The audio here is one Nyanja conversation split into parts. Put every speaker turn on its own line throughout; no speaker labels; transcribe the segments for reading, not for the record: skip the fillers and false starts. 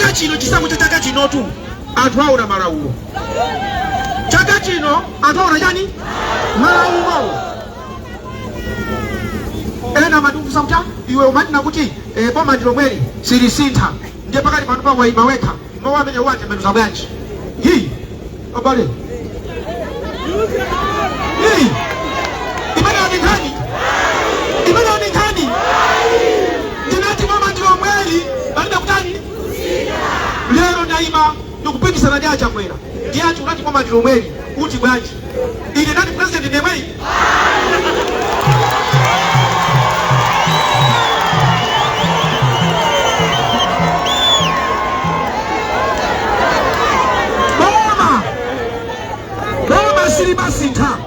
chaka chino chisango cha chaka chino tu anthu aona malaulo. Chaka chino anthu aona chani? Malaulo. Ena maduku sauta iwe umatina kuti boma ndilo mweli silisintha ndiye pakati panu pa waimaweka mawamenya wate menuza bwanji hii obale hii imana onikani ndinati boma ndilo mweli balida kutani lero naima nukupikisa na jaja mwela ndiyachi unati boma ndilo mweli uti bwanji ili nani president ndiye mweli Basita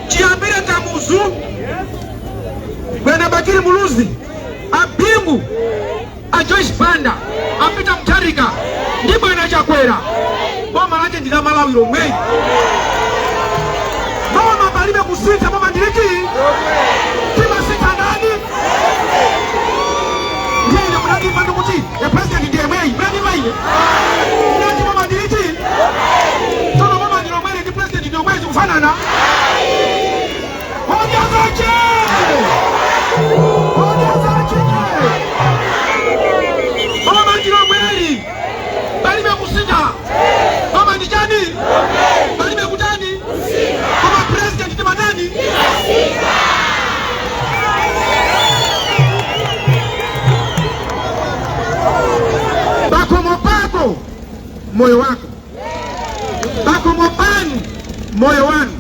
chiambire Kamuzu bwana Bakiri Muluzi Abingu a Joyce Banda apita Mtarika ndi bwana Chakwera boma lake ndila Malawiro mwe boma balibe kusita boma ndiliki tima sita ndani ndiye mradi mbandu kuti ya president ndiye mwe mradi maile mradi boma ndiliki kufanana hoja zake mama ndilo mweli bali mekusita mama ni jani bali mekutani mama president ni madani bako mopako moyo wako bako mopani moyo wanu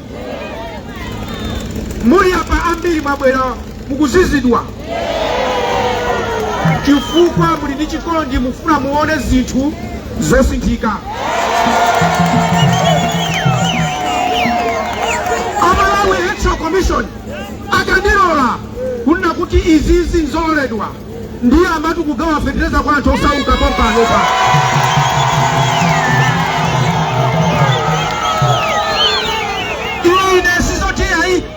muri hapa ambiri mabwera mukuzizidwa chifukwa muri ndi chikondi mufuna muone zinthu zosinthika. Amalawi Electoral Commission akandilola kunena kuti izizi nzololedwa ndiye amati kugawa fetereza kwa anthu osauka pompanopa.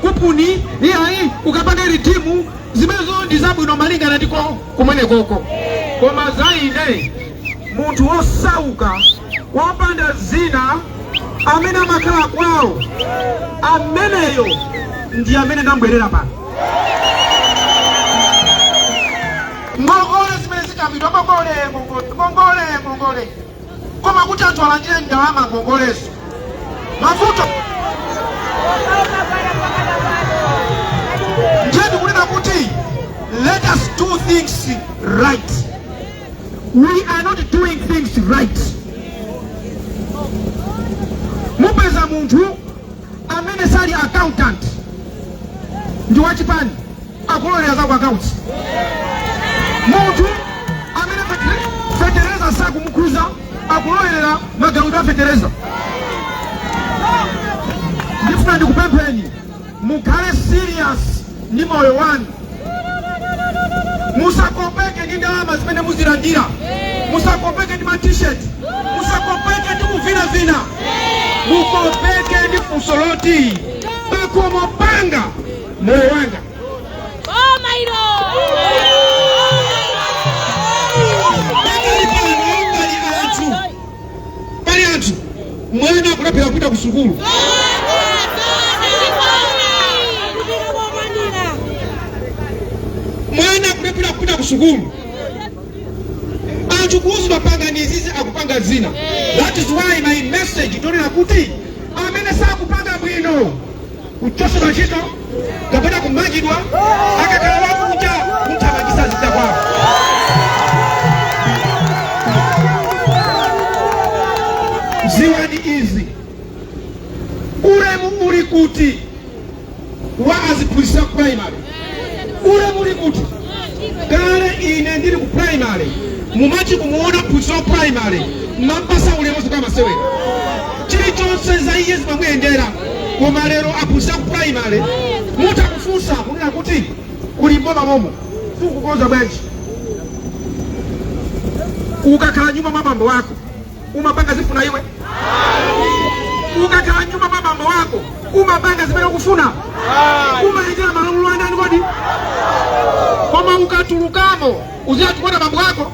Kupuni hii ukapanga ili timu zimezo ndizabu inomalinga na ndiko kumene koko koma zaine muntu osauka wapanda zina amena makala kwao ameneyo ndi amene ndambwerera pano ngongole zimene zikamidwa ngongole koma kuti anthu alandire ndalama ngongolezo mafuta let us do things right. We are not doing things right. Mupeza muntu amene sali accountant ndi wachipani akulolera za account. Muntu amene fetereza saku mukruza akulolera magaluda fetereza. Ndifuna ndikupempheni mukhale serious ndi moyo wanu. Musakopeke ndi ndalama zimene muzilandira. Musakopeke ndi t-shirt. Musakopeke ndi kuvina. Mukopeke ndi fusoloti. Bakomo panga moyo wanga.
Oh mairo.
Bali anthu. Mwana kulapira kupita ku sukulu. Mwana kulapira kupita ku sukulu. Anthu kuhusu mapanga ni zizi akupanga zina. That is why my message tonena kuti amene sakupanga bwino kuchosa machito kapena kumangidwa akakala wakuja muthamangisa zita kwawo. Ziwani izi uremu uri kuti wa aziphunzitsa primary uremu uri kuti kale ine ndiri ku primary mumachi kumuona phunzitsa primary mapasa ulemu kama sewera chilichonse za iye zimamuyendera koma lero aphunzitsa ku primary mutakufunsa munena kuti kuli mboma momo sukukonza bwanji ukakhala nyuma mwa bambo wako umapanga zifuna iwe ukakhala nyuma mwa bambo wako umapanga zimene ukufuna umayendera malamulo andani kodi koma ukatulukamo uziyatukwata bambo wako